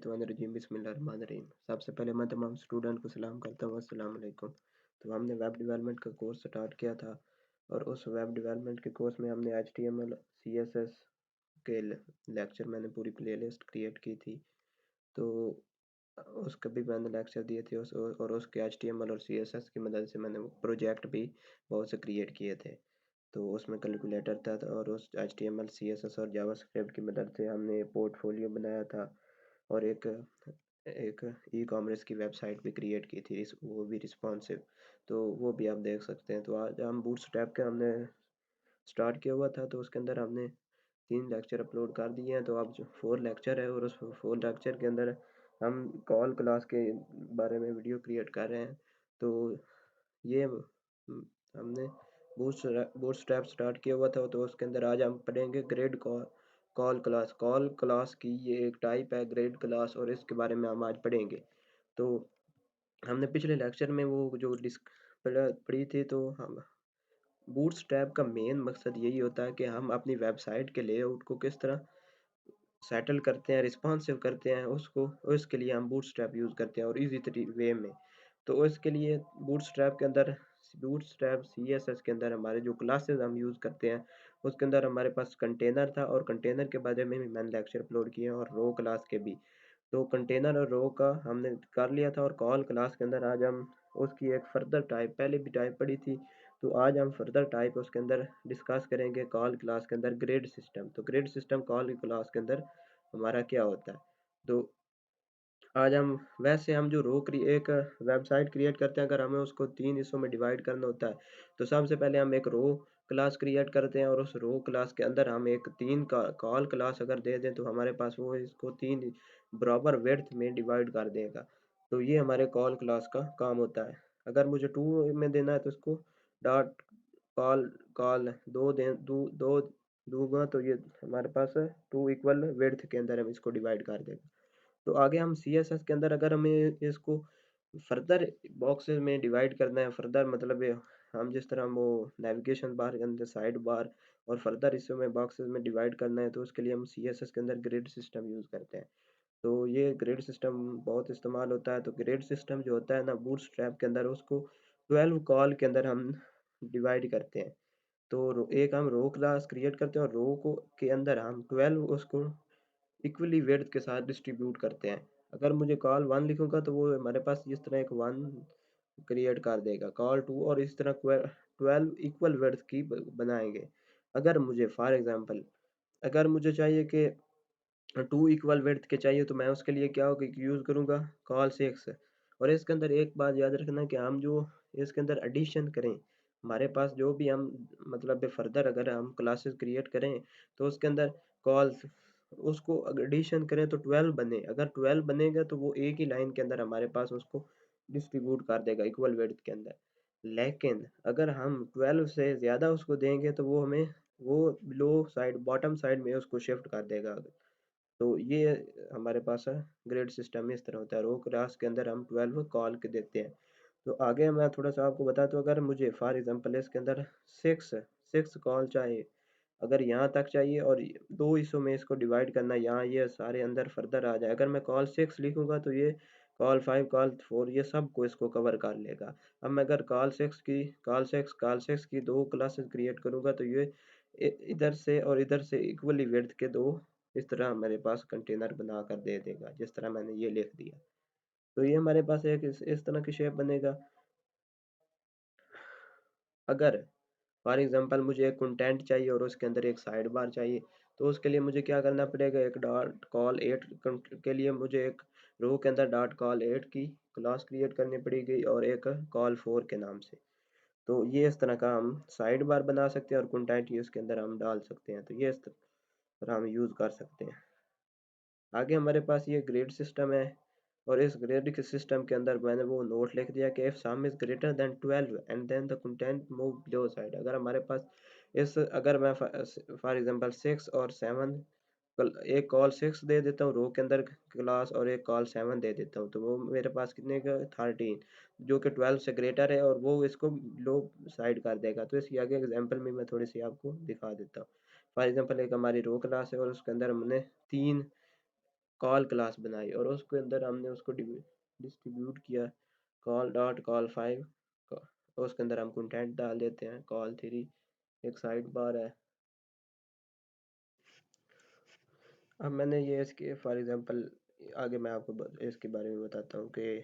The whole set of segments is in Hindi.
शैतानिर्रजीम बिस्मिल्लाहिर्रहमानिर्रहीम। सबसे पहले मैं तमाम स्टूडेंट को सलाम करता हूँ, अस्सलाम वालेकुम। तो हमने वेब डेवलपमेंट का कोर्स स्टार्ट किया था और उस वेब डेवलपमेंट के कोर्स में हमने HTML CSS के लेक्चर मैंने पूरी प्लेलिस्ट क्रिएट की थी। तो उसके भी मैंने लेक्चर दिए थे और उसके HTML और CSS की मदद से मैंने प्रोजेक्ट भी बहुत से क्रिएट किए थे। तो उसमें कैलकुलेटर था और उस HTML CSS और जावास्क्रिप्ट की मदद से हमने पोर्टफोलियो बनाया था और एक एक ई कॉमर्स की वेबसाइट भी क्रिएट की थी, वो भी रिस्पॉन्सिव। तो वो भी आप देख सकते हैं। तो आज हम बूटस्ट्रैप के हमने स्टार्ट किया हुआ था, तो उसके अंदर हमने 3 लेक्चर अपलोड कर दिए हैं। तो अब जो 4 लेक्चर है और उस 4 लेक्चर के अंदर हम कॉल क्लास के बारे में वीडियो क्रिएट कर रहे हैं। तो ये हमने बूटस्ट्रैप स्टार्ट किया हुआ था, तो उसके अंदर आज हम पढ़ेंगे ग्रेड कॉल क्लास की ये एक टाइप है ग्रेड क्लास, और इसके बारे में हम आज पढ़ेंगे। तो हमने पिछले लेक्चर में वो जो पढ़ी थी। तो हम बूटस्ट्रैप का मेन मकसद यही होता है कि हम अपनी वेबसाइट के लेआउट को किस तरह सेटल करते हैं, रिस्पॉन्सिव करते हैं उसको, और इसके लिए हम बूटस्ट्रैप यूज़ करते हैं और इजी वे में। तो इसके लिए बूटस्ट्रैप के अंदर बूटस्ट्रैप CSS के अंदर हमारे जो क्लासेस हम यूज़ करते हैं, उसके अंदर हमारे पास कंटेनर था, और कंटेनर के बारे में भी मैंने लेक्चर अपलोड किए हैं, और रो क्लास के भी। तो कंटेनर और रो का हमने कर लिया था, और कॉल क्लास के अंदर आज हम उसकी एक फर्दर टाइप, पहले भी टाइप पढ़ी थी, तो आज हम फर्दर टाइप उसके अंदर डिस्कस करेंगे कॉल क्लास के अंदर ग्रिड सिस्टम। तो ग्रिड सिस्टम कॉल क्लास के अंदर हमारा क्या होता है। तो आज हम वैसे हम जो एक वेबसाइट क्रिएट करते हैं, अगर हमें उसको 3 हिस्सों में डिवाइड करना होता है, तो सबसे पहले हम एक रो क्लास क्रिएट करते हैं, और उस रो क्लास के अंदर हम एक 3 का कॉल क्लास अगर दे दें, तो हमारे पास वो इसको 3 बराबर विड्थ में डिवाइड कर देगा। तो ये हमारे कॉल क्लास का काम होता है। अगर मुझे 2 में देना है, तो इसको डॉट कॉल कॉल दो दूंगा, तो ये हमारे पास 2 इक्वल विड्थ के अंदर हम इसको डिवाइड कर देंगे। तो आगे हम CSS के अंदर अगर हमें इसको फर्दर बॉक्सेस में डिवाइड करना है, फर्दर मतलब हम जिस तरह वो नेविगेशन बार के अंदर साइड बार और फर्दर हिस्सों में बॉक्सेस में डिवाइड करना है, तो उसके लिए हम CSS के अंदर ग्रिड सिस्टम यूज़ करते हैं। तो ये ग्रिड सिस्टम बहुत इस्तेमाल होता है। तो ग्रिड सिस्टम जो होता है ना बूटस्ट्रैप के अंदर, उसको 12 कॉल के अंदर हम डिवाइड करते हैं। तो एक हम रो क्लास क्रिएट करते हैं, और रो को के अंदर हम 12 उसको इक्वली वेट के साथ डिस्ट्रीब्यूट करते हैं। अगर मुझे कॉल 1 लिखूंगा, तो वो हमारे पास इस तरह एक 1 क्रिएट कर देगा, कॉल 2 और इस तरह 12 इक्वल वेट्स की बनाएंगे। अगर मुझे फॉर एग्जांपल अगर मुझे चाहिए कि 2 इक्वल वेट्स के चाहिए, तो मैं उसके लिए क्या यूज़ करूँगा, कॉल 6। और इसके अंदर एक बात याद रखना कि हम जो इसके अंदर एडिशन करें, हमारे पास जो भी हम मतलब फर्दर अगर हम क्लासेस क्रिएट करें, तो उसके अंदर कॉल्स उसको अगर एडिशन करें तो 12 बने। अगर 12 बनेगा, तो वो एक ही लाइन के अंदर हमारे पास उसको डिस्ट्रीब्यूट कर देगा इक्वल वेट के अंदर। लेकिन अगर हम 12 से ज़्यादा उसको देंगे, तो वो हमें वो लो साइड बॉटम साइड में उसको शिफ्ट कर देगा। तो ये हमारे पास है ग्रेड सिस्टम इस तरह होता है। रो क्लास के अंदर हम 12 कॉल के देते हैं। तो आगे मैं थोड़ा सा आपको बताता हूँ। अगर मुझे फॉर एग्जांपल इसके अंदर 6 कॉल चाहिए, अगर यहाँ तक चाहिए, और 2 हिस्सों में इसको डिवाइड करना है, यहाँ ये सारे अंदर फर्दर आ जाए। अगर मैं कॉल 6 लिखूंगा, तो ये कॉल 5 कॉल 4 ये सब को इसको कवर कर लेगा। अब मैं अगर कॉल 6 की 2 क्लासेस क्रिएट करूंगा, तो ये इधर से और इधर से इक्वली विड्थ के 2 इस तरह हमारे पास कंटेनर बना कर दे देगा, जिस तरह मैंने ये लिख दिया। तो ये हमारे पास एक इस तरह की शेप बनेगा। अगर फॉर एग्जांपल मुझे एक कंटेंट चाहिए और उसके अंदर एक साइड बार चाहिए, तो उसके लिए मुझे क्या करना पड़ेगा, एक डॉट कॉल 8 के लिए मुझे एक रो के अंदर डॉट कॉल 8 की क्लास क्रिएट करनी पड़ेगी, और एक कॉल 4 के नाम से। तो ये इस तरह का हम साइड बार बना सकते हैं, और कंटेंट ये उसके अंदर हम डाल सकते हैं। तो ये इस तरह हम यूज़ कर सकते हैं। आगे हमारे पास ये ग्रेड सिस्टम है, और इस ग्रेड के सिस्टम के अंदर मैंने वो नोट लिख दिया कि if sum is greater than 12 and then the content move below side. अगर हमारे पास अगर मैं फॉर एग्जांपल 6 और 7 एक कॉल 6 दे देता हूँ रो के अंदर क्लास, और एक कॉल 7 दे देता हूँ, तो वो मेरे पास कितने का 13, जो कि 12 से ग्रेटर है, और वो इसको लो साइड कर देगा। तो इसकी आगे एग्जांपल में मैं थोड़ी सी आपको दिखा देता हूँ। फॉर एग्जांपल एक हमारी रो क्लास है, और उसके अंदर हमने 3 कॉल क्लास बनाई और उसके अंदर हमने उसको डिस्ट्रीब्यूट किया कॉल डॉट कॉल 5। उसके अंदर हम कंटेंट डाल देते हैं कॉल 3, एक साइड बार है। अब मैंने ये इसके फॉर एग्जांपल आगे मैं आपको इसके बारे में बताता हूँ कि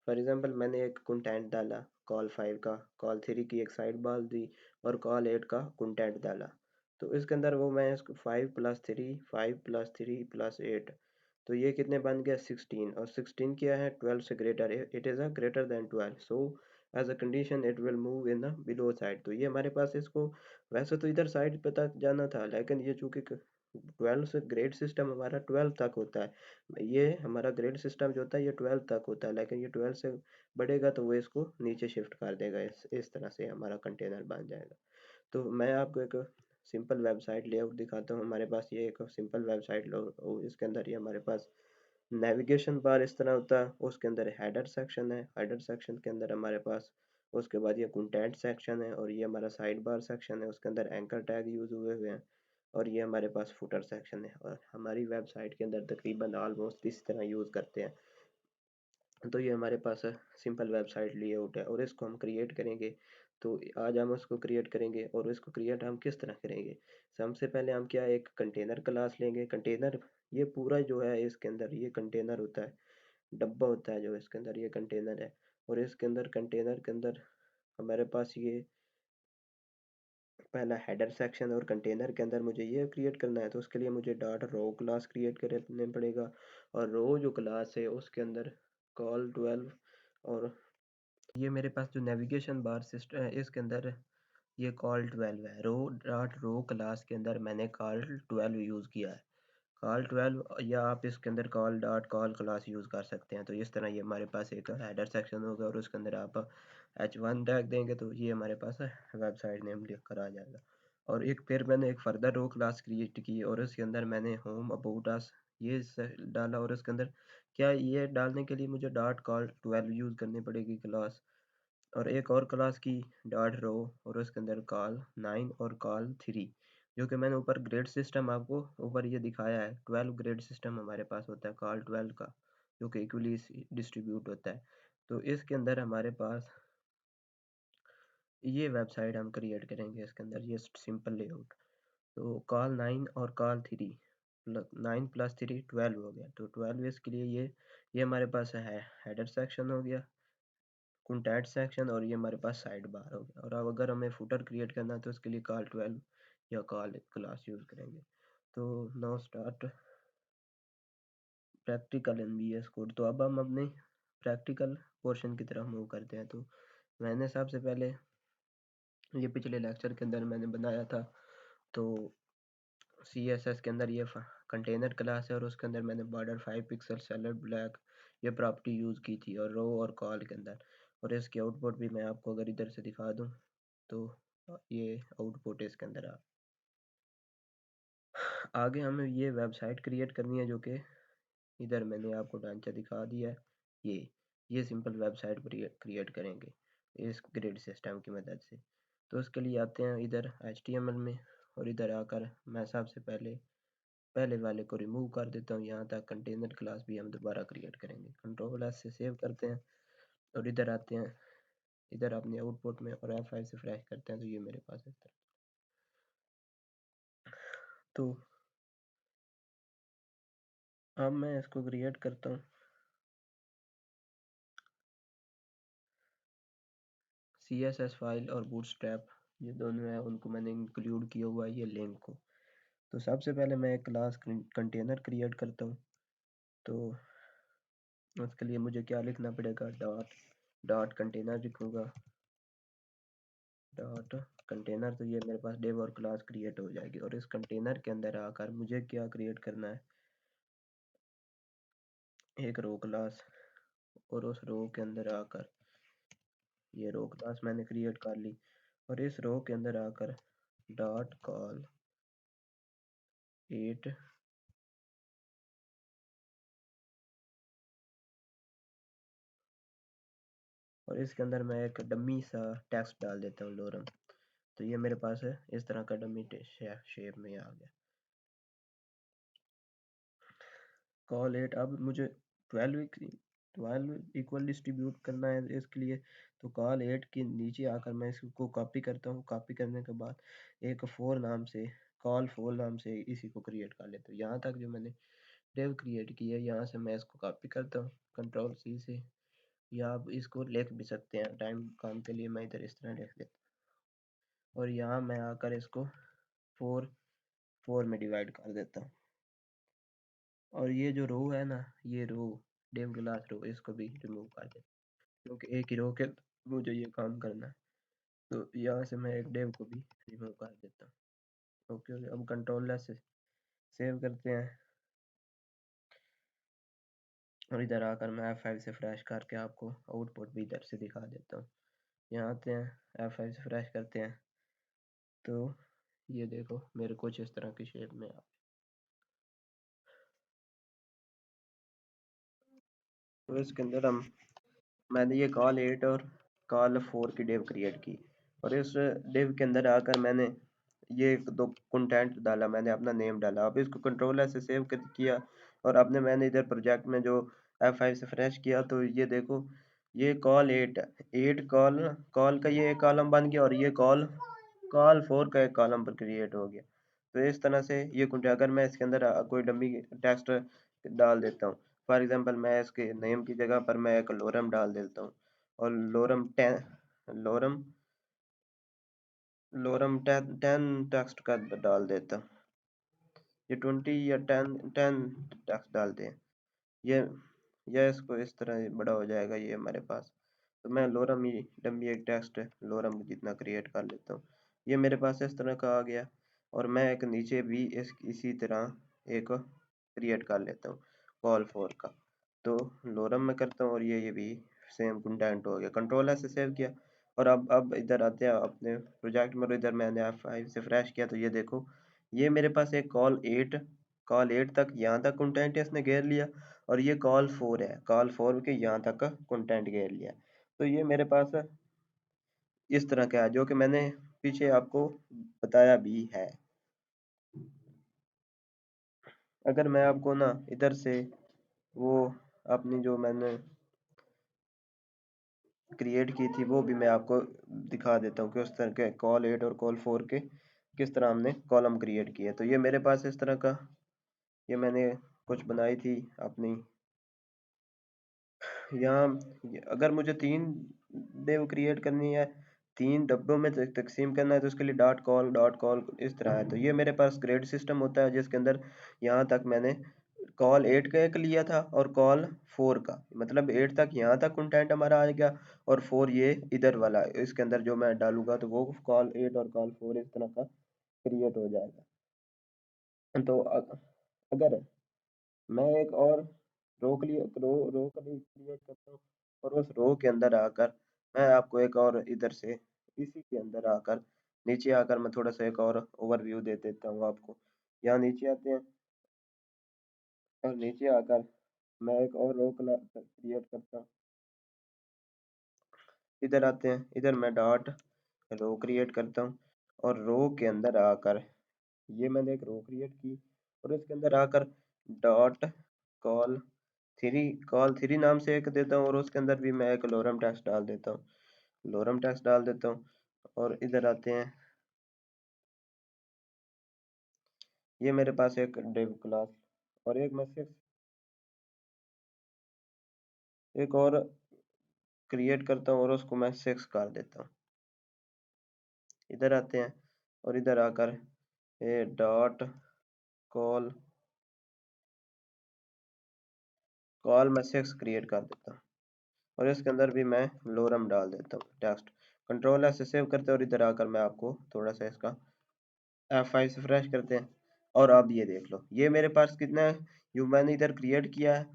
फॉर एग्जांपल मैंने एक कंटेंट डाला कॉल 5 का, कॉल 3 की एक साइड बार दी और कॉल 8 का कंटेंट डाला। तो इसके अंदर वो मैं इसको 5 + 3 तो ये कितने बन गया 16, और 16 क्या है 12 से greater, it is a greater than 12, so as a condition it will move in the below side. तो ये हमारे पास इसको वैसे तो इधर साइड पे तक जाना था, लेकिन ये चूंकि 12 से ग्रेड सिस्टम हमारा 12 तक होता है, ये हमारा ग्रेड सिस्टम जो होता है ये 12 तक होता है, लेकिन ये 12 से बढ़ेगा तो वो इसको नीचे शिफ्ट कर देगा, इस तरह से हमारा कंटेनर बन जाएगा। तो मैं आपको एक सिंपल वेबसाइट लेआउट दिखाता हूँ। हमारे पास ये एक सिंपल वेबसाइट लो, इसके अंदर ये हमारे पास नेविगेशन बार इस तरह होता है, उसके अंदर हेडर सेक्शन है, हेडर सेक्शन के अंदर हमारे पास उसके बाद ये कंटेंट सेक्शन है, और ये हमारा साइड बार सेक्शन है, उसके अंदर एंकर टैग यूज हुए हुए हैं, और ये हमारे पास फुटर सेक्शन है। और हमारी वेबसाइट के अंदर तकरीबन ऑलमोस्ट इस तरह यूज़ करते हैं। तो ये हमारे पास सिंपल वेबसाइट लेआउट है, और इसको हम क्रिएट करेंगे। तो आज हम उसको क्रिएट करेंगे, और इसको क्रिएट हम किस तरह करेंगे। सबसे पहले हम क्या एक कंटेनर क्लास लेंगे। कंटेनर ये पूरा जो है इसके अंदर ये कंटेनर होता है, डब्बा होता है जो इसके अंदर ये कंटेनर है। और इसके अंदर कंटेनर के अंदर हमारे पास ये पहला हेडर सेक्शन, और कंटेनर के अंदर मुझे ये क्रिएट करना है, तो उसके लिए मुझे डॉट रो क्लास क्रिएट करने पड़ेगा। और रो जो क्लास है उसके अंदर कॉल 12, और ये मेरे पास जो नेविगेशन बार सिस्टम है इसके अंदर ये कॉल 12 है। रो डॉट रो क्लास के अंदर मैंने कॉल 12 यूज़ किया है, कॉल 12, या आप इसके अंदर call dot call class use कर सकते हैं। तो इस तरह ये हमारे पास एक हेडर सेक्शन होगा, और उसके अंदर आप h1 टैग देंगे तो ये हमारे पास वेबसाइट नेम लिख कर आ जाएगा। और एक फिर मैंने एक फर्दर रो क्लास क्रिएट की, और उसके अंदर मैंने होम अबाउट अस ये डाला, और उसके अंदर क्या ये डालने के लिए मुझे डॉट कॉल 12 यूज़ करनी पड़ेगी क्लास, और एक और क्लास की डॉट रो, और उसके अंदर कॉल 9 और कॉल 3, जो कि मैंने ऊपर ग्रेड सिस्टम आपको ऊपर ये दिखाया है। 12 ग्रेड सिस्टम हमारे पास होता है कॉल 12 का, जो कि इक्वली डिस्ट्रीब्यूट होता है। तो इसके अंदर हमारे पास ये वेबसाइट हम क्रिएट करेंगे, इसके अंदर ये सिंपल लेआउट। तो कॉल 9 और कॉल 3, 9 + 3 12 हो गया। तो 12 इसके लिए ये हमारे पास है हेडर सेक्शन हो गया, कॉन्टैक्ट सेक्शन, और ये हमारे पास साइड बार हो गया। और अब अगर हमें फुटर क्रिएट करना है तो उसके लिए कॉल 12 या कॉल क्लास यूज़ करेंगे। तो now start practical in VS code. तो अब हम अपने प्रैक्टिकल पोर्शन की तरफ मूव करते हैं। तो मैंने सबसे पहले ये पिछले लेक्चर के अंदर मैंने बनाया था, तो CSS के अंदर ये कंटेनर क्लास है, और उसके अंदर मैंने बॉर्डर 5 पिक्सल सैलड ब्लैक ये प्रॉपर्टी यूज़ की थी, और रो और कॉल के अंदर। और इसकी आउटपुट भी मैं आपको अगर इधर से दिखा दूँ तो ये आउटपुट है इसके अंदर। आगे हमें ये वेबसाइट क्रिएट करनी है, जो कि इधर मैंने आपको ढांचा दिखा दिया है। ये सिंपल वेबसाइट क्रिएट करेंगे इस ग्रिड सिस्टम की मदद से। तो उसके लिए आते हैं इधर HTML में, और इधर आकर मैं सबसे पहले पहले वाले को रिमूव कर देता हूँ। यहाँ तक कंटेनर क्लास भी हम दोबारा क्रिएट करेंगे। कंट्रोल S से सेव करते हैं, और इधर आते हैं, इधर अपने आउटपुट में, और F5 से फ्रेश करते हैं, तो ये मेरे पास इस तरह। तो अब मैं इसको क्रिएट करता हूँ। CSS फाइल और बूटस्ट्रैप ये दोनों है, उनको मैंने इंक्लूड किया हुआ है ये लिंक को। तो सबसे पहले मैं एक क्लास कंटेनर क्रिएट करता हूँ। तो उसके लिए मुझे क्या लिखना पड़ेगा, डॉट डॉट कंटेनर लिखूँगा, डॉट कंटेनर। तो ये मेरे पास डेव और क्लास क्रिएट हो जाएगी, और इस कंटेनर के अंदर आकर मुझे क्या क्रिएट करना है, एक रो क्लास, और उस रो के अंदर आकर ये रो क्लास मैंने क्रिएट कर ली, और इस रो के अंदर आकर डॉट कॉल 8, और इसके अंदर मैं एक डमी सा टेक्स्ट डाल देता हूँ लोरम। तो ये मेरे पास है इस तरह का डमी शेप में आ गया। कॉल 8 अब मुझे 12 इक्वल डिस्ट्रीब्यूट करना है इसके लिए। तो कॉल 8 के नीचे आकर मैं इसको कॉपी करता हूँ। कॉपी करने के बाद एक फोर नाम से कॉल फोर नाम से इसी को क्रिएट कर लेता हूँ। यहाँ तक जो मैंने डेव क्रिएट की है, यहाँ से मैं इसको कॉपी करता हूँ कंट्रोल सी से, या आप इसको लिख भी सकते हैं। टाइम काम के लिए मैं इधर इस तरह लिख देता हूँ और यहाँ मैं आकर इसको फोर फोर में डिवाइड कर देता हूँ। और ये जो रो है ना, ये रो डेव क्लास रो, इसको भी रिमूव कर देता हूँ क्योंकि एक ही रो के मुझे ये काम करना है। तो यहाँ से मैं एक डेव को भी रिमूव कर देता हूँ। ओके, अब कंट्रोल एस से सेव करते हैं और इधर आकर मैं F5 से फ्रेश करके आपको आउटपुट भी इधर से दिखा देता हूँ। यहाँ आते हैं F5 से फ्रेश करते हैं तो ये देखो मेरे कुछ इस तरह की शेप में आ। तो इसके अंदर मैंने ये कॉल 8 और कॉल 4 की डेव क्रिएट की और इस डेव के अंदर आकर मैंने ये दो कंटेंट डाला, मैंने अपना नेम डाला। अब इसको कंट्रोल ऐसे सेव किया और आपने मैंने इधर प्रोजेक्ट में जो F5 से फ्रेश किया तो ये देखो ये कॉल 8 8 कॉल कॉल का ये एक कॉलम बन गया और ये कॉल कॉल 4 का एक कॉलम पर क्रिएट हो गया। तो इस तरह से ये अगर मैं इसके अंदर कोई डमी टेक्स्ट डाल देता हूँ, फॉर एग्जांपल मैं इसके नेम की जगह पर मैं एक लोरम डाल देता हूँ और लोरम लोरम 10 टेक्स्ट का डाल देता हूँ। ये 20 या 10 टेक्स्ट डालते हैं। ये इसको इस तरह बड़ा हो जाएगा ये हमारे पास। तो मैं लोरम ही डमी एक टेक्स्ट लोरम जितना क्रिएट कर लेता हूँ। ये मेरे पास इस तरह का आ गया और मैं एक नीचे भी इसी तरह एक क्रिएट कर लेता हूँ कॉल फॉर का। तो लोरम में करता हूँ और ये भी सेम कंटेंट हो गया। कंट्रोल ऐसे सेव किया और अब इधर आते हैं अपने प्रोजेक्ट में। इधर मैंने F5 से फ्रेश किया तो ये देखो ये मेरे पास एक कॉल 8 तक यहाँ तक कंटेंट इसने घेर लिया और ये कॉल 4 है, कॉल 4 के यहाँ तक का कंटेंट घेर लिया। तो ये मेरे पास इस तरह का है जो कि मैंने पीछे आपको बताया भी है। अगर मैं आपको ना इधर से वो अपनी जो मैंने क्रिएट की थी वो भी मैं आपको दिखा देता हूँ कि उस तरह के कॉल 8 और कॉल 4 के किस तरह हमने कॉलम क्रिएट किए। तो ये मेरे पास इस तरह का ये मैंने कुछ बनाई थी अपनी। यहाँ अगर मुझे 3 डिव क्रिएट करनी है, 3 डब्बों में तकसीम करना है तो उसके लिए डॉट कॉल इस तरह है। तो ये मेरे पास ग्रेड सिस्टम होता है जिसके अंदर यहाँ तक मैंने कॉल 8 का एक लिया था और कॉल 4 का, मतलब 8 तक यहाँ तक कंटेंट हमारा आ गया और 4 ये इधर वाला इसके अंदर जो मैं डालूंगा तो वो कॉल 8 और कॉल 4 इस तरह का क्रिएट हो जाएगा। तो अगर मैं एक और रो क्रिएट करता हूँ और उस रो के अंदर आकर मैं आपको एक और इधर से इसी के अंदर आकर नीचे आकर मैं थोड़ा सा एक और ओवरव्यू दे देता हूँ आपको। यहाँ नीचे आते हैं और नीचे आकर मैं एक और रो क्रिएट करता हूँ। इधर आते हैं, इधर मैं डॉट रो क्रिएट करता हूँ और रो के अंदर आकर ये मैंने एक रो क्रिएट की और इसके अंदर आकर डॉट कॉल कॉल 3 नाम से एक देता हूँ और उसके अंदर भी मैं एक लोरम टेक्स्ट डाल देता हूँ, लोरम टेक्स्ट डाल देता हूँ। और इधर आते हैं, ये मेरे पास एक डिव क्लास और एक मैं सिर्फ एक और क्रिएट करता हूँ और उसको मैं 6 कर देता हूँ। इधर आते हैं और इधर आकर ये डॉट कॉल कॉल मैं 6 क्रिएट कर देता हूँ और इसके अंदर भी मैं लोरम डाल देता हूँ टेक्स्ट। कंट्रोल ऐसे सेव करते हैं और इधर आकर मैं आपको थोड़ा सा इसका F5 से फ्रेश करते हैं और अब ये देख लो ये मेरे पास कितना है, जो मैंने इधर क्रिएट किया है।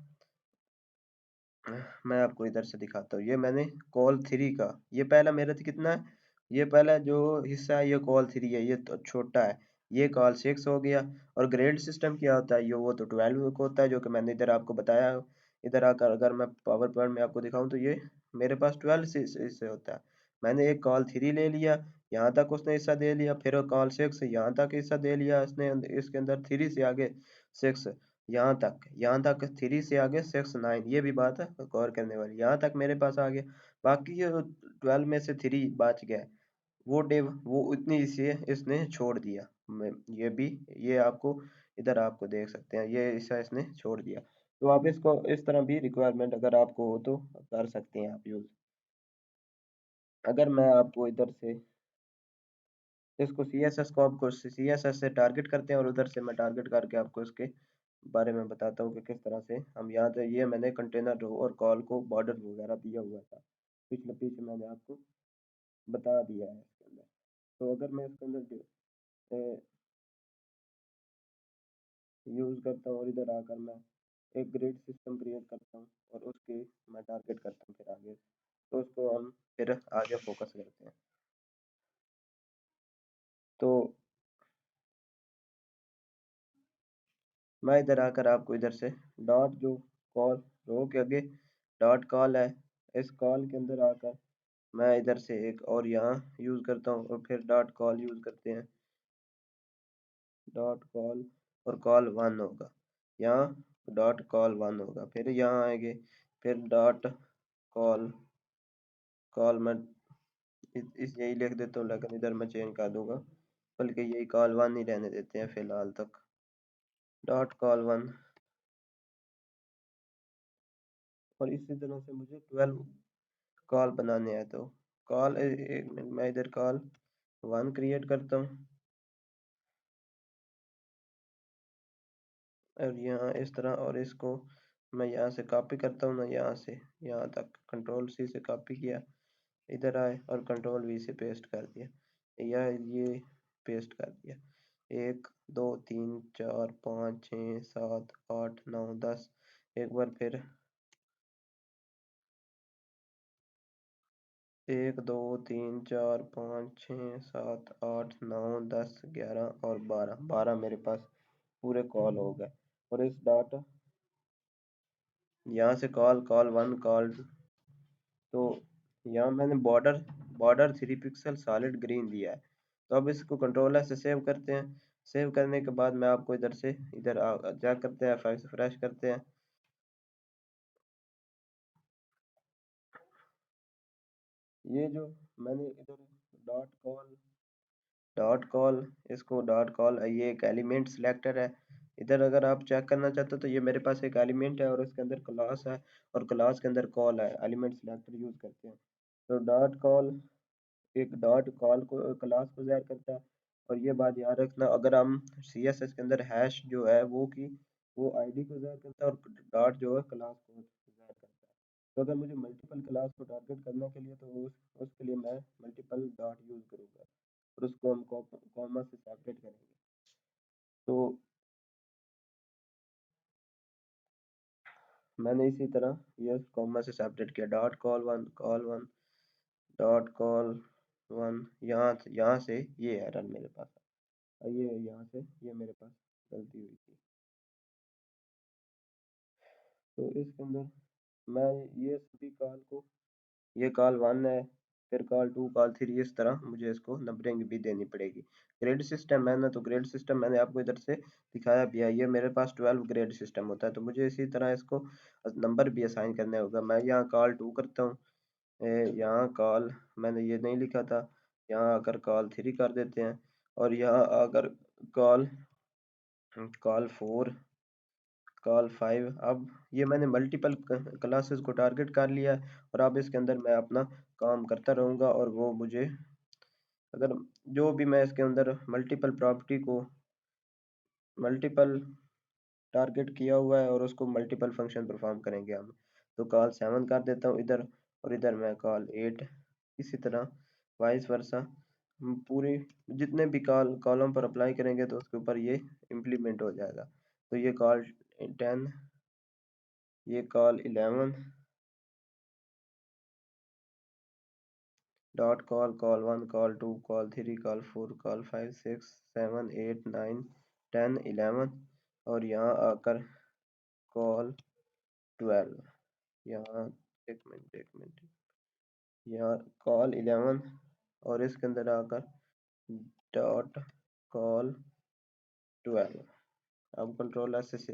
मैं आपको इधर से दिखाता हूँ, ये मैंने कॉल 3 का ये पहला मेरा कितना है, ये पहला जो हिस्सा है ये कॉल 3 है, ये तो छोटा है, ये कॉल 6 हो गया। और ग्रेड सिस्टम क्या होता है, ये वो तो 12 का होता है जो कि मैंने इधर आपको बताया। इधर आकर अगर मैं पावर पॉइंट में आपको दिखाऊं तो ये मेरे पास 12 से होता है। मैंने एक कॉल 3 ले लिया, यहाँ तक उसने हिस्सा दे लिया, फिर कॉल 6 यहाँ तक हिस्सा दे लिया इसने, इसके अंदर 3 से आगे 6, यहाँ तक 3 से आगे 6 9, ये भी बात है गौर करने वाली। यहाँ तक मेरे पास आ गया, बाकी ये 12 में से 3 बच गया, वो डेव वो उतनी से इसने छोड़ दिया। ये भी, ये आपको इधर आपको देख सकते हैं, ये ऐसा इसने छोड़ दिया। तो आप इसको इस तरह भी रिक्वायरमेंट अगर आपको हो तो कर सकते हैं आप यूज। अगर मैं आपको इधर से इसको सी एस एस से टारगेट करते हैं, और उधर से मैं टारगेट करके आपको इसके बारे में बताता हूँ कि किस तरह से हम यहाँ से, ये मैंने कंटेनर रो और कॉल को बॉर्डर वगैरह दिया हुआ था, पिछले पीछे मैंने आपको बता दिया है इसके अंदर। तो अगर मैं इसके अंदर यूज़ करता हूँ और इधर आकर मैं एक ग्रिड सिस्टम क्रिएट करता हूँ, और उसके मैं टारगेट करता हूँ फिर आगे, तो उसको हम फिर आगे फोकस करते हैं। तो मैं इधर आकर आपको इधर से डॉट जो कॉल रो के आगे डॉट कॉल है, इस कॉल के अंदर आकर मैं इधर से एक और यहाँ यूज़ करता हूँ, और फिर डॉट कॉल यूज़ करते हैं, डॉट कॉल, और कॉल वन होगा यहाँ, डॉट कॉल वन होगा, फिर यहाँ आएंगे, फिर डॉट कॉल कॉल मैं इस यही लिख देता हूँ, लेकिन इधर मैं चेंज कर दूंगा, बल्कि यही कॉल वन ही रहने देते हैं फिलहाल तक, डॉट कॉल वन। और इसी तरह से मुझे 12 कॉल बनाने हैं, तो कॉल एक मिनट, मैं इधर कॉल वन क्रिएट करता हूँ, और यहाँ इस तरह, और इसको मैं यहाँ से कॉपी करता हूँ ना, यहाँ से यहाँ तक कंट्रोल सी से कॉपी किया, इधर आए और कंट्रोल वी से पेस्ट कर दिया, या ये पेस्ट कर दिया, 1 2 3 4 5 6 7 8 9 10, एक बार फिर 1 2 3 4 5 6 7 8 9 10 11 और 12 मेरे पास पूरे कॉल हो गए। और इस डाटा यहाँ से कॉल कॉल वन कॉल, तो यहाँ मैंने border border 3 pixel solid green दिया है। तो अब इसको कंट्रोल से सेव करते हैं, सेव करने के बाद मैं आपको इधर से इधर क्या करते हैं, फाइल से फ्रेश करते हैं। ये जो मैंने इधर डॉट कॉल इसको डॉट कॉल, ये एक एलिमेंट सिलेक्टर है। इधर अगर आप चेक करना चाहते हो तो ये मेरे पास एक एलिमेंट है, और उसके अंदर क्लास है, और क्लास के अंदर कॉल है, एलिमेंट सिलेक्टर यूज करते हैं। तो डॉट कॉल एक डॉट कॉल को क्लास को ज़ाहिर करता है। और ये बात याद रखना, अगर हम सी एस एस के अंदर हैश जो है वो आईडी को ज़ाहिर करता है, और डॉट जो है क्लास को ज़ाहिर करता है। तो अगर मुझे मल्टीपल क्लास को टारगेट करने के लिए, तो उसके लिए मैं मल्टीपल डॉट यूज़ करूँगा, और उसको हम कॉमा से सेपरेट करेंगे। तो मैंने इसी तरह ये कॉमा से सेपरेट किया, dot call one dot call one, यहाँ से ये एरर मेरे पास, ये यहाँ से ये मेरे पास गलती हुई थी। तो इसके अंदर मैं ये सभी कॉल को, ये कॉल वन है, फिर कॉल टू कॉल थ्री, इस तरह मुझे इसको नंबरिंग भी देनी पड़ेगी। ग्रेड सिस्टम है ना, तो ग्रेड सिस्टम मैंने आपको इधर से दिखाया भी है, ये मेरे पास 12 ग्रेड सिस्टम होता है, तो मुझे इसी तरह इसको नंबर भी असाइन करने होगा। मैं यहाँ कॉल टू करता हूँ, यहाँ कॉल मैंने ये नहीं लिखा था, यहाँ आकर कॉल थ्री कर देते हैं, और यहाँ आकर call call four call five. अब ये मैंने मल्टीपल क्लासेस को टारगेट कर लिया है, और अब इसके अंदर मैं अपना काम करता रहूँगा, और वो मुझे अगर जो भी मैं इसके अंदर मल्टीपल प्रॉपर्टी को मल्टीपल टारगेट किया हुआ है, और उसको मल्टीपल फंक्शन परफॉर्म करेंगे हम। तो कॉल सेवन कर देता हूँ इधर, और इधर मैं कॉल एट, इसी तरह वाइस वर्सा हम पूरे जितने भी कॉलम पर अप्लाई करेंगे, तो उसके ऊपर ये इम्प्लीमेंट हो जाएगा। तो ये कॉल 10, ये call 11, dot call call one call two call three call four call five six seven eight nine 10 11, और यहाँ आकर कॉल 12, यहाँ एक मिनट यहाँ कॉल 11, और इसके अंदर आकर डॉट कॉल 12। अब कंट्रोल एस से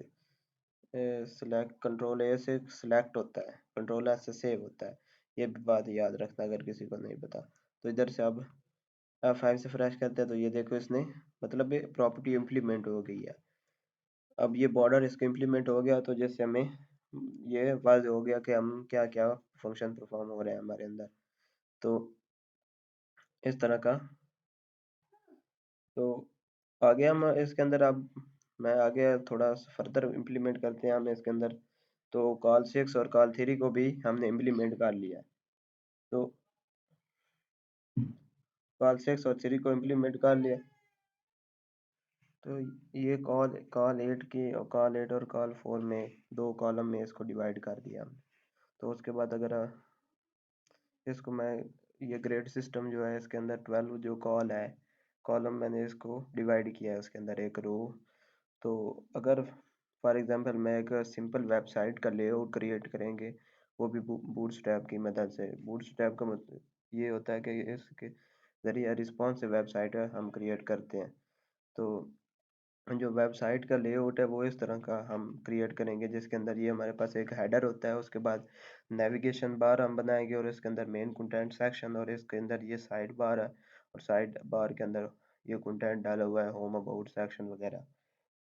सिलेक्ट कंट्रोल ए से सिलेक्ट होता है, कंट्रोल एस से सेव होता है। ये भी बात याद रखना अगर किसी को नहीं पता। तो इधर से अब F5 से फ्रेश करते हैं तो ये देखो इसने मतलब प्रॉपर्टी इम्प्लीमेंट हो गई है। अब ये बॉर्डर इसका इम्प्लीमेंट हो गया तो जैसे हमें ये वाज़ हो गया कि हम क्या क्या फंक्शन परफॉर्म हो रहे हैं हमारे अंदर। तो इस तरह का। तो आगे हम इसके अंदर अब मैं आगे थोड़ा फर्दर इम्प्लीमेंट करते हैं हम इसके अंदर। तो कॉल 6 और कॉल 3 को भी हमने इम्प्लीमेंट कर लिया। तो कॉल 6 और 3 को इम्प्लीमेंट कर लिया। तो ये कॉल कॉल 8 की और कॉल 4 में दो कॉलम में इसको डिवाइड कर दिया हमने। तो उसके बाद अगर इसको मैं ये ग्रेड सिस्टम जो है इसके अंदर 12 जो कॉल है कॉलम मैंने इसको डिवाइड किया है उसके अंदर एक रो। तो अगर फॉर एग्जांपल मैं एक सिंपल वेबसाइट का लेआउट क्रिएट करेंगे वो भी बूटस्ट्रैप की मदद से। बूटस्ट्रैप का मतलब ये होता है कि इसके ज़रिए रिस्पॉन्सिव वेबसाइट हम क्रिएट करते हैं। तो जो वेबसाइट का लेआउट है वो इस तरह का हम क्रिएट करेंगे जिसके अंदर ये हमारे पास एक हेडर होता है, उसके बाद नेविगेशन बार हम बनाएंगे और इसके अंदर मेन कंटेंट सेक्शन और इसके अंदर ये साइड बार है और साइड बार के अंदर ये कंटेंट डाला हुआ है होम अबाउट सेक्शन वगैरह।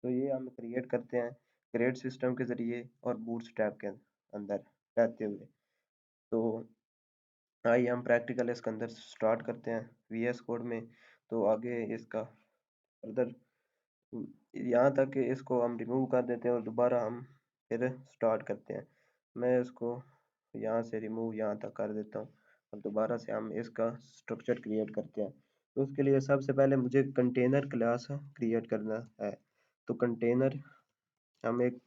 तो ये हम क्रिएट करते हैं ग्रेड सिस्टम के ज़रिए और बूटस्ट्रैप के अंदर रहते हुए। तो आइए हम प्रैक्टिकल इसके अंदर स्टार्ट करते हैं वीएस कोड में। तो आगे इसका फर्दर यहाँ तक कि इसको हम रिमूव कर देते हैं और दोबारा हम फिर स्टार्ट करते हैं। मैं इसको यहाँ से रिमूव यहाँ तक कर देता हूँ और दोबारा से हम इसका स्ट्रक्चर क्रिएट करते हैं। तो उसके लिए सबसे पहले मुझे कंटेनर क्लास क्रिएट करना है। तो कंटेनर हम एक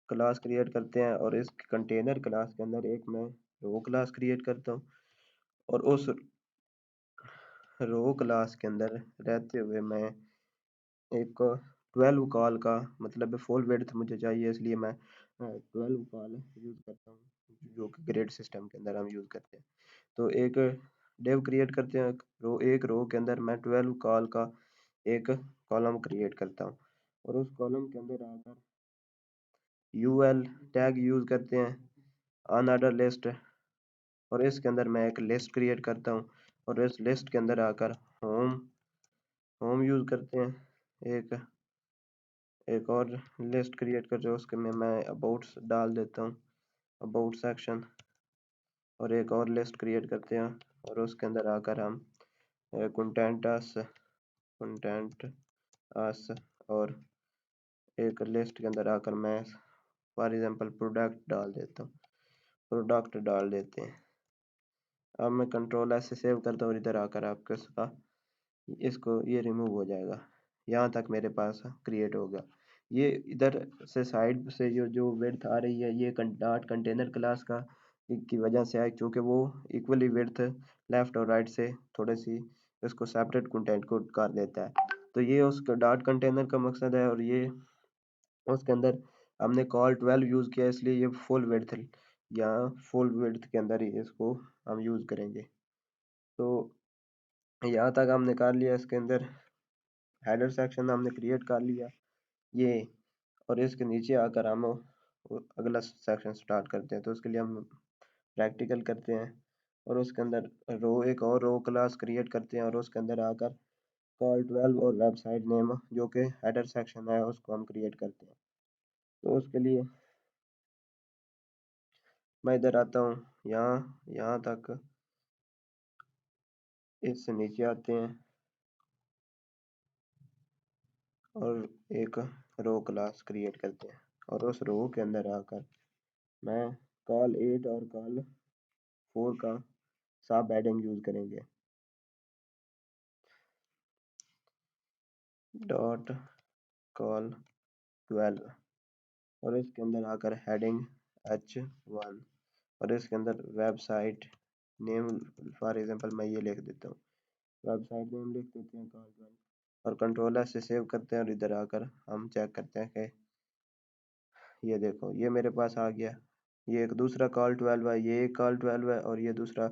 क्लास क्रिएट करते हैं और इस कंटेनर क्लास के अंदर एक मैं रो क्लास क्रिएट करता हूँ और उस रो क्लास के अंदर रहते हुए मैं एक 12 कॉल का मतलब फुल विड्थ मुझे चाहिए इसलिए मैं 12 कॉल यूज़ करता हूँ जो कि ग्रेड सिस्टम के अंदर हम यूज़ करते हैं। तो एक डेव क्रिएट करते हैं एक रो के अंदर मैं 12 कॉल का एक कॉलम क्रिएट करता हूँ और उस कॉलम के अंदर आकर यूएल टैग यूज़ करते हैं अनऑर्डर लिस्ट और इसके अंदर मैं एक लिस्ट क्रिएट करता हूँ और इस लिस्ट के अंदर आकर होम होम यूज़ करते हैं। एक और लिस्ट क्रिएट करते हैं उसके में मैं अबाउट्स डाल देता हूँ अबाउट सेक्शन और एक और लिस्ट क्रिएट करते हैं और उसके अंदर आकर हम कंटेंट अस और एक लिस्ट के अंदर आकर मैं फॉर एग्जांपल प्रोडक्ट डाल देते हैं। अब मैं कंट्रोल एस से सेव करता हूँ और इधर आकर आपके इसका इसको ये रिमूव हो जाएगा। यहाँ तक मेरे पास क्रिएट होगा। ये इधर से साइड से जो विड्थ आ रही है ये डॉट कंटेनर क्लास का की वजह से है क्योंकि वो इक्वली विड्थ लेफ्ट और राइट से थोड़ी सी इसको सेपरेट कंटेंट को कर देता है। तो ये उसका डॉट कंटेनर का मकसद है और ये उसके अंदर हमने कॉल 12 यूज़ किया इसलिए ये फुल विड्थ या फुल विड्थ के अंदर ही इसको हम यूज़ करेंगे। तो यहाँ तक हमने कर लिया। इसके अंदर हेडर सेक्शन हमने क्रिएट कर लिया ये और इसके नीचे आकर हम अगला सेक्शन स्टार्ट करते हैं। तो उसके लिए हम प्रैक्टिकल करते हैं और उसके अंदर एक और रो क्लास क्रिएट करते हैं और उसके अंदर आकर कॉल 12 और वेबसाइट नेम जो कि हेडर सेक्शन है उसको हम क्रिएट करते हैं। तो उसके लिए मैं इधर आता हूँ यहाँ यहाँ तक इससे नीचे आते हैं और एक रो क्लास क्रिएट करते हैं और उस रो के अंदर आकर मैं कॉल 8 और कॉल 4 का सब हेडिंग यूज़ करेंगे। डॉट कॉल 12 और इसके अंदर आकर हेडिंग H1 और इसके अंदर वेबसाइट नेम फॉर एग्जांपल मैं ये लिख देता हूँ वेबसाइट नेम लिख देते हैं कॉल 12 और कंट्रोल से सेव करते हैं और इधर आकर हम चेक करते हैं कि ये देखो ये मेरे पास आ गया। ये एक दूसरा कॉल 12 है, ये एक कॉल 12 है और ये दूसरा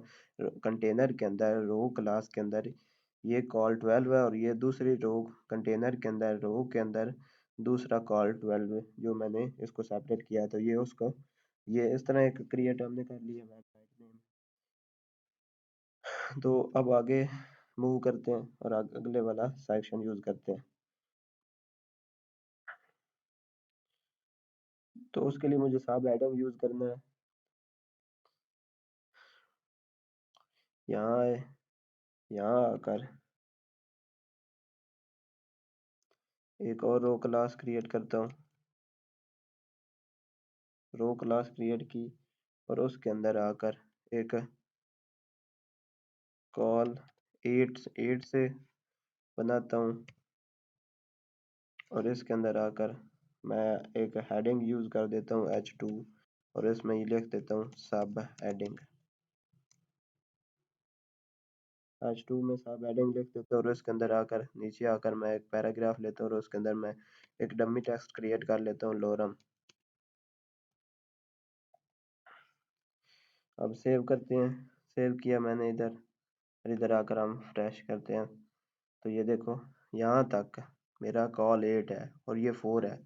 कंटेनर के अंदर रो क्लास के अंदर ये कॉल 12 है और ये दूसरी रो कंटेनर के अंदर रो के अंदर दूसरा कॉल 12 जो मैंने इसको सेपरेट किया, तो ये उसको ये इस तरह एक क्रिएट हमने कर लिया वेबसाइट नेम। तो अब आगे मूव करते हैं और अगले वाला सेक्शन यूज करते हैं। तो उसके लिए मुझे सब एडम यूज करना है। यहाँ है, यहाँ आकर एक और रो क्लास क्रिएट करता हूँ। रो क्लास क्रिएट की और उसके अंदर आकर एक कॉल 8 से बनाता हूँ और इसके अंदर आकर मैं एक हेडिंग यूज कर देता हूँ H2 और इसमें ये लिख देता हूँ सब हेडिंग। H2 में सब हेडिंग लिख देता हूँ और इसके अंदर आकर नीचे आकर मैं एक पैराग्राफ लेता हूँ और उसके अंदर मैं एक डमी टेक्स्ट क्रिएट कर लेता हूँ लोरम। अब सेव करते हैं। सेव किया मैंने इधर और इधर आकर हम फ्रेश करते हैं। तो ये देखो यहाँ तक मेरा कॉल 8 है और ये 4 है।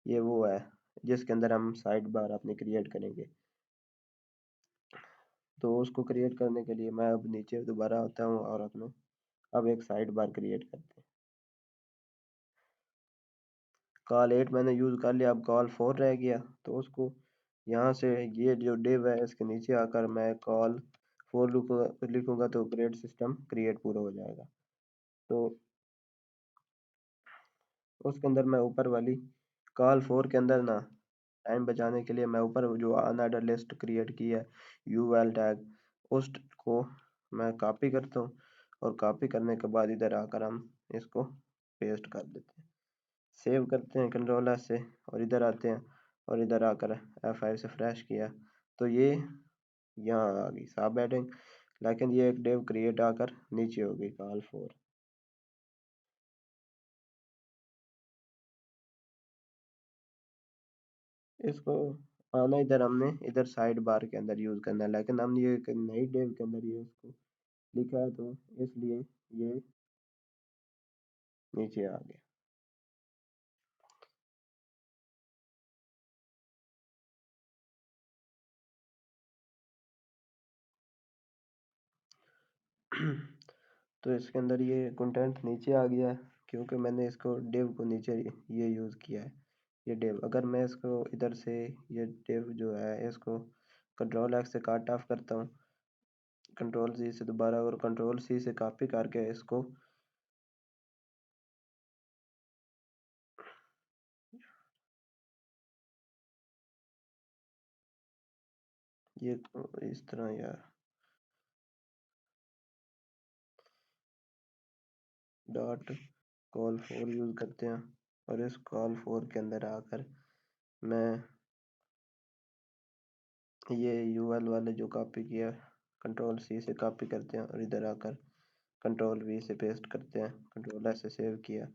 ये वो है जिसके अंदर हम साइड बार अपनी क्रिएट करेंगे। तो उसको क्रिएट करने के लिए मैं अब नीचे दोबारा आता हूँ और अपने अब एक साइड बार क्रिएट करते हैं। कॉल 8 मैंने यूज़ कर लिया, अब कॉल 4 रह गया। तो उसको यहाँ से ये जो डिव है इसके नीचे आकर मैं कॉल 4 लिखूँगा तो ग्रेड सिस्टम क्रिएट पूरा हो जाएगा। तो उसके अंदर मैं ऊपर वाली कॉल 4 के अंदर ना टाइम बचाने के लिए मैं ऊपर जो अनऑर्डर लिस्ट क्रिएट की है यूएल टैग उसको मैं कॉपी करता हूँ और कॉपी करने के बाद इधर आकर हम इसको पेस्ट कर देते हैं। सेव करते हैं कंट्रोल एस से और इधर आते हैं और इधर आकर F5 से फ्रेश किया तो ये यहाँ आ गई सब हेडिंग। लेकिन ये एक डिव क्रिएट आकर नीचे हो गई कॉल 4। इसको आना इधर हमने इधर साइड बार के अंदर यूज करना है, लेकिन हमने ये एक नई डिव के अंदर ये इसको लिखा है तो इसलिए ये नीचे आ गया। तो इसके अंदर ये कंटेंट नीचे आ गया है क्योंकि मैंने इसको डिव को नीचे ये यूज़ किया है। ये डिव अगर मैं इसको इधर से ये डिव जो है इसको कंट्रोल एक्स से काट ऑफ करता हूँ, कंट्रोल सी से दोबारा और कंट्रोल सी से कॉपी करके इसको ये इस तरह यार डॉट कॉल 4 यूज़ करते हैं और इस कॉल 4 के अंदर आकर मैं ये यूएल वाले जो कॉपी किया कंट्रोल सी से कॉपी करते हैं और इधर आकर कंट्रोल वी से पेस्ट करते हैं, कंट्रोल एस से सेव किया।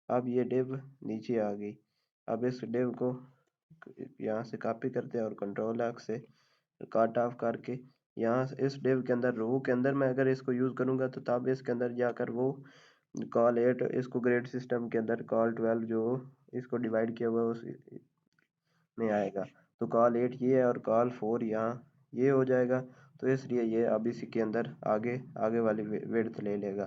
अब ये डिव नीचे आ गई। अब इस डिव को यहाँ से कॉपी करते हैं और कंट्रोल एक्स से काट ऑफ करके यहाँ से इस डिव के अंदर रो के अंदर मैं अगर इसको यूज़ करूँगा तो तब इसके अंदर जाकर वो कॉल 8 इसको ग्रेड सिस्टम के अंदर कॉल 12 जो इसको डिवाइड किया हुआ है उस में आएगा। तो कॉल 8 ये है और कॉल 4 यहाँ ये हो जाएगा। तो इसलिए ये अब इसी के अंदर आगे आगे वाली विड्थ ले लेगा।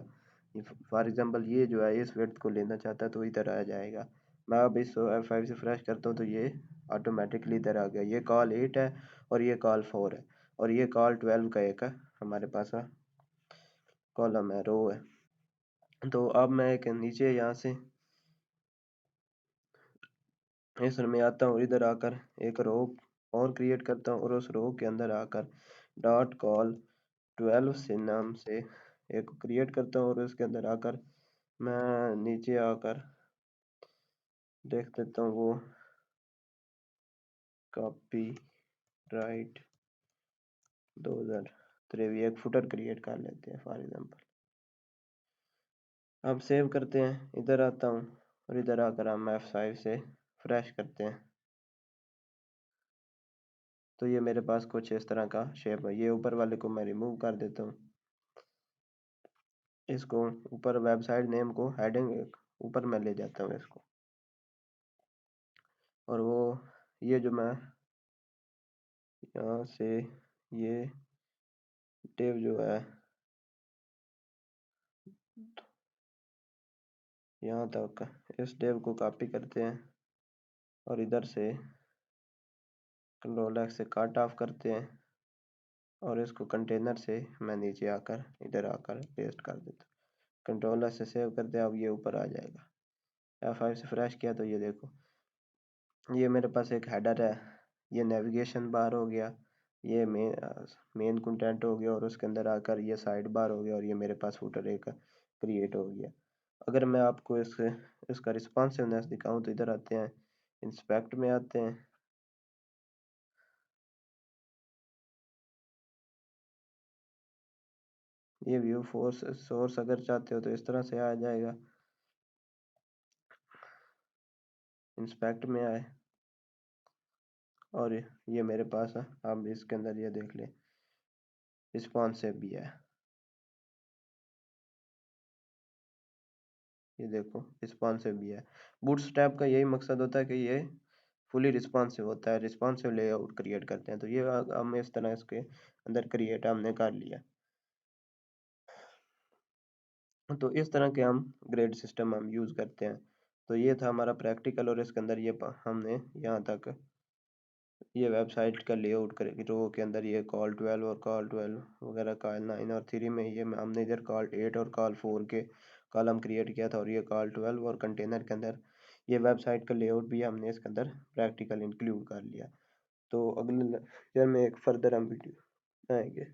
फॉर एग्जांपल ये जो है इस विड्थ को लेना चाहता है तो इधर आ जाएगा। मैं अब इस F5 से फ्रेश करता हूँ तो ये ऑटोमेटिकली इधर आ गया। ये कॉल 8 है और ये कॉल 4 है और ये कॉल 12 का एक हमारे पास कॉलम है, रो है। तो अब मैं एक नीचे यहाँ से इस में आता हूँ, इधर आकर एक रो और क्रिएट करता हूँ और उस रो के अंदर आकर डॉट कॉल 12 से नाम से एक क्रिएट करता हूँ और उसके अंदर आकर मैं नीचे आकर देख देता हूँ वो कॉपी राइट 2023 एक फुटर क्रिएट कर लेते हैं फॉर एग्जांपल। अब सेव करते हैं, इधर आता हूँ और इधर आकर हम F5 से फ्रेश करते हैं। तो ये मेरे पास कुछ इस तरह का शेप है। ये ऊपर वाले को मैं रिमूव कर देता हूँ। इसको ऊपर वेबसाइट नेम को हेडिंग ऊपर मैं ले जाता हूँ इसको। और वो ये जो मैं यहाँ से ये टेब जो है यहाँ तक इस टेब को कॉपी करते हैं और इधर से कंट्रोल X से कट ऑफ करते हैं और इसको कंटेनर से मैं नीचे आकर इधर आकर पेस्ट कर देता हूँ। कंट्रोल S से सेव करते हैं। अब ये ऊपर आ जाएगा। F5 से फ्रेश किया तो ये देखो, ये मेरे पास एक हेडर है, ये नेविगेशन बार हो गया, ये मेन कंटेंट हो गया और उसके अंदर आकर ये साइड बार हो गया और ये मेरे पास फुटर एक क्रिएट हो गया। अगर मैं आपको इसका रिस्पॉन्सिवनेस दिखाऊं तो इधर आते हैं, इंस्पेक्ट में आते हैं, ये व्यू फोर्स सोर्स अगर चाहते हो तो इस तरह से आ जाएगा। इंस्पेक्ट में आए और ये मेरे पास है। आप इसके अंदर ये देख लें, रिस्पॉन्सिव भी है। ये देखो रिस्पॉन्सिव भी है। बूटस्ट्रैप का यही मकसद होता है कि ये फुली रिस्पॉन्सिव होता है, रिस्पॉन्सिव लेआउट क्रिएट करते हैं। तो ये हम इस तरह इसके अंदर क्रिएट हमने कर लिया। तो इस तरह के हम ग्रेड सिस्टम हम यूज़ करते हैं। तो ये था हमारा प्रैक्टिकल और इसके अंदर ये हमने यहाँ तक ये वेबसाइट का लेआउट करेगी रो के अंदर ये कॉल 12 और कॉल 12 वगैरह, कॉल 9 और 3 में ये हमने इधर कॉल 8 और कॉल 4 के कॉलम क्रिएट किया था और ये कॉल 12 और कंटेनर के अंदर ये वेबसाइट का लेआउट भी हमने इसके अंदर प्रैक्टिकल इंक्लूड कर लिया। तो अगले लेक्चर में एक फर्दर हम वीडियो आएंगे।